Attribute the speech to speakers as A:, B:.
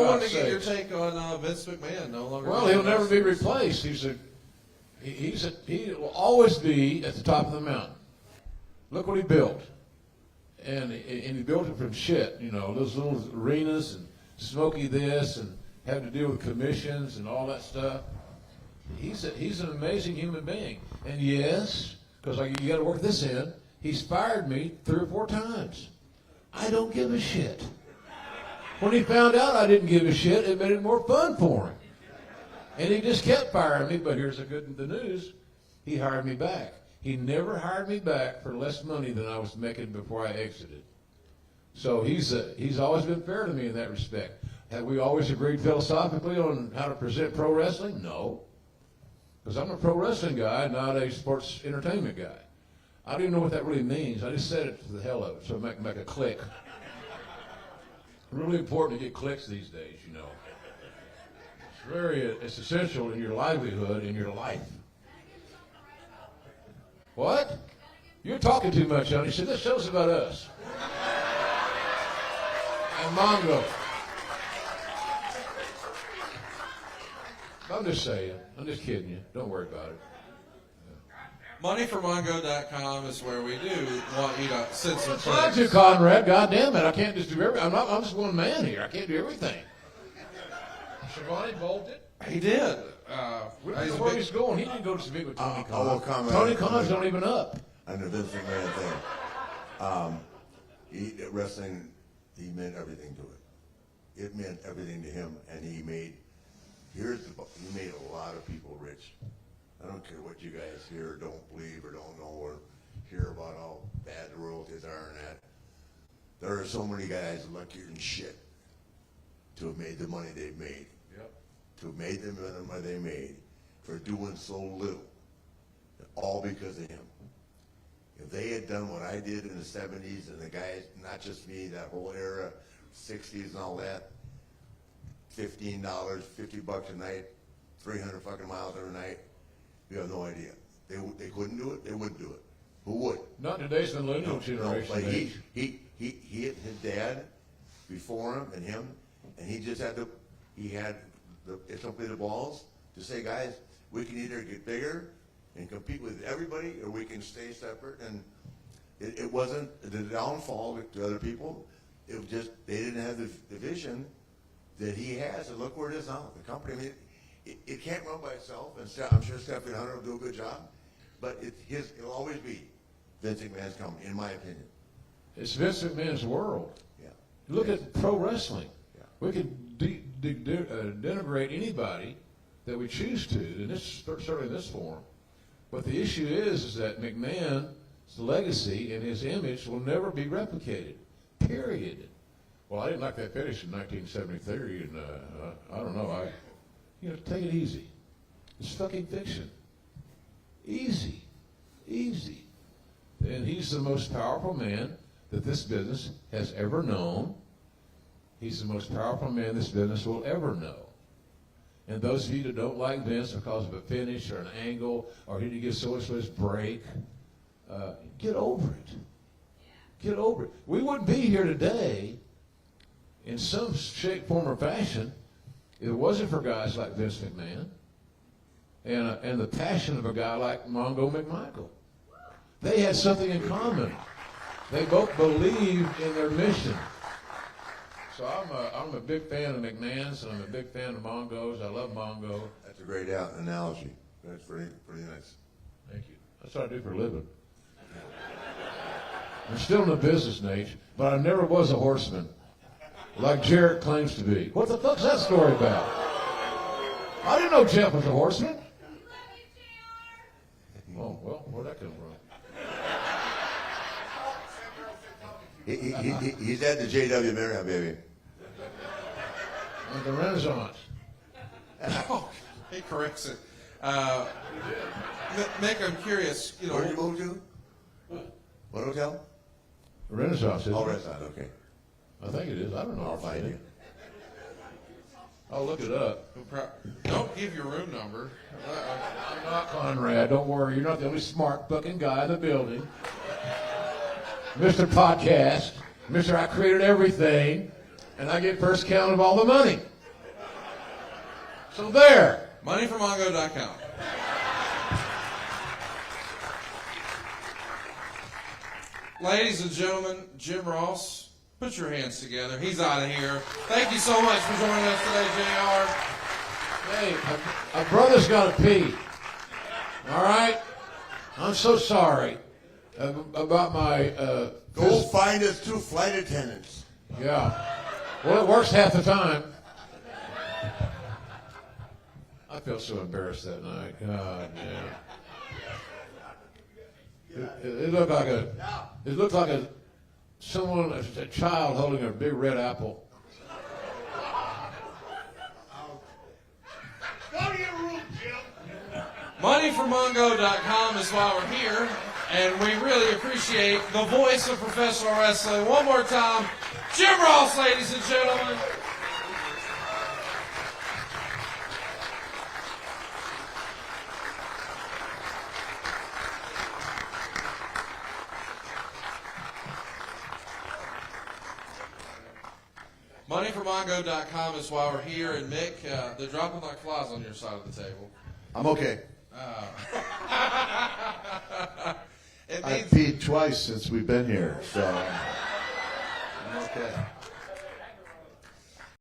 A: I wanted to get your take on Vince McMahon. No longer.
B: Well, he'll never be replaced. He will always be at the top of the mountain. Look what he built, and he built it from shit. You know, those little arenas and Smokey this and having to deal with commissions and all that stuff. He's an amazing human being. And yes, because you got to work this in, he's fired me 3 or 4 times. I don't give a shit. When he found out I didn't give a shit, it made it more fun for him. And he just kept firing me, but here's the news. He hired me back. He never hired me back for less money than I was making before I exited. So he's always been fair to me in that respect. Have we always agreed philosophically on how to present pro wrestling? No. Because I'm a pro wrestling guy, not a sports entertainment guy. I don't even know what that really means. I just said it for the hell of it, so I make a click. Really important to get clicks these days, you know. It's essential in your livelihood, in your life. What? You're talking too much, honey. See, this show's about us. And Mongo. I'm just saying. I'm just kidding you. Don't worry about it.
A: Moneyformongo.com is where we do want you to send some
B: It's not you, Conrad. God damn it. I can't just do everything. I'm just one man here. I can't do everything. Shivani bolted.
A: He did.
B: We don't know where he's going. He didn't go to speak with Tony Khan. Tony Khan's not even up.
C: On the Vince McMahon thing. Wrestling, he meant everything to it. It meant everything to him, and he made a lot of people rich. I don't care what you guys hear or don't believe or don't know or hear about how bad the royalties are and that. There are so many guys luckier than shit to have made the money they've made.
B: Yep.
C: To have made the money they made for doing so little. All because of him. If they had done what I did in the 70s and the guys, not just me, that whole era, 60s and all that, $15, $50 a night, 300 fucking miles every night, you have no idea. They couldn't do it. They wouldn't do it. Who would?
B: Not in today's millennial generation.
C: No, like he hit his dad before him and him, and he just had simply the balls to say, guys, we can either get bigger and compete with everybody, or we can stay separate. And it wasn't the downfall to other people. It was just they didn't have the vision that he has. And look where it is now. The company. I mean, it can't run by itself, and I'm sure Stephanie Hunter will do a good job, but it'll always be Vince McMahon's company, in my opinion.
B: It's Vince McMahon's world.
C: Yeah.
B: Look at pro wrestling.
C: Yeah.
B: We could denigrate anybody that we choose to, and certainly in this forum. But the issue is that McMahon's legacy and his image will never be replicated, period. Well, I didn't like that finish in 1973, and I don't know. Take it easy. It's fucking fiction. Easy. Easy. And he's the most powerful man that this business has ever known. He's the most powerful man this business will ever know. And those of you that don't like Vince because of a finish or an angle or he didn't give so much his break, get over it. Get over it. We wouldn't be here today in some shape, form, or fashion if it wasn't for guys like Vince McMahon and the passion of a guy like Mongo McMichael. They had something in common. They both believed in their mission. So I'm a big fan of McMahon's, and I'm a big fan of Mongo's. I love Mongo.
C: That's a great analogy. That's pretty nice.
B: Thank you. That's what I do for a living. I'm still in the business, Nate, but I never was a horseman, like Jarrett claims to be. What the fuck's that story about? I didn't know Jeff was a horseman. Oh, well, where'd that come from?
C: He's at the JW Marriott, baby.
B: At the Renaissance.
A: Oh, he corrects it. Mick, I'm curious.
C: Where did you move to? What hotel?
B: The Renaissance, isn't it?
C: Oh, Renaissance, okay.
B: I think it is. I don't know.
C: I'll find you.
B: I'll look it up.
A: Don't give your room number.
B: I'm not Conrad. Don't worry. You're not the only smart fucking guy in the building. Mr. Podcast. Mr. I created everything. and I get first count of all the money. So there.
A: Moneyformongo.com. Ladies and gentlemen, Jim Ross, put your hands together. He's out of here. Thank you so much for joining us today, JR.
B: Hey, a brother's got to pee. All right? I'm so sorry about my...
C: Go find us 2 flight attendants.
B: Yeah. Well, it works half the time. I felt so embarrassed that night. God, yeah. It looked like a child holding a big red apple.
C: Go to your room, Jim.
A: Moneyformongo.com is why we're here, and we really appreciate the voice of professional wrestling. One more time, Jim Ross, ladies and gentlemen. Moneyformongo.com is why we're here, and Mick, they're dropping like flies on your side of the table.
C: I'm okay.
A: It
D: I've
A: means
D: peed twice since we've been here, so I'm okay.